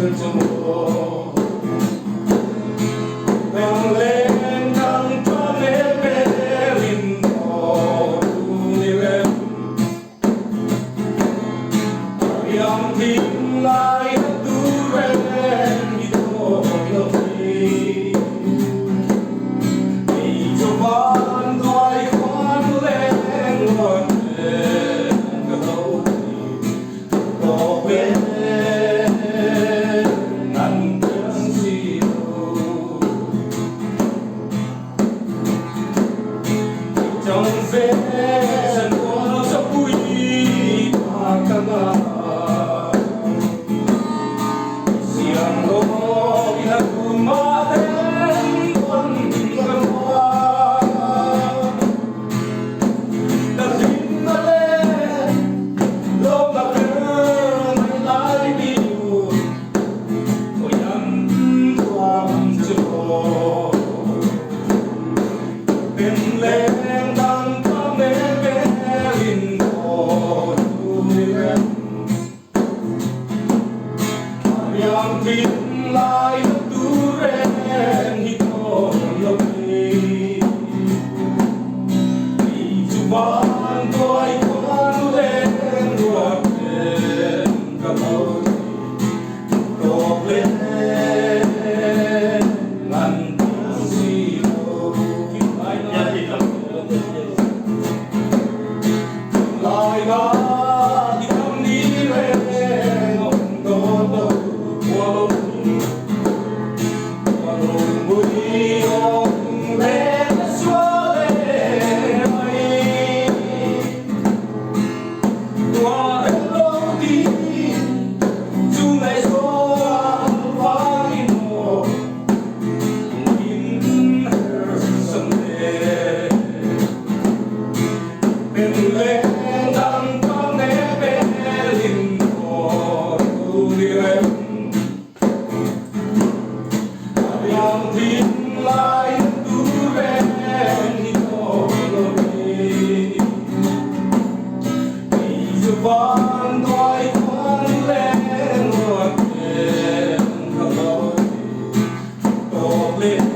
chân cho mùa vang lên nắng cho lên bên linh hồ đi lên yang tim lại tu ren đi thôi lâu đi đi cho ban đôi quan lên luôn lên cái lâu có bên nắng tiếng siêu trong phê dần qua cho vui và căng yang tim lại tu ren hito lopi đi chu ban đôi quan lên ruột lên cả lâu đổ lên ngăn tiếng gì đâu lại đó đi thăm đi về ngọn đó đâu yang tim lại tu ren hito lopi đi cho ban đôi quan lên ruột lên cả lâu đổ lên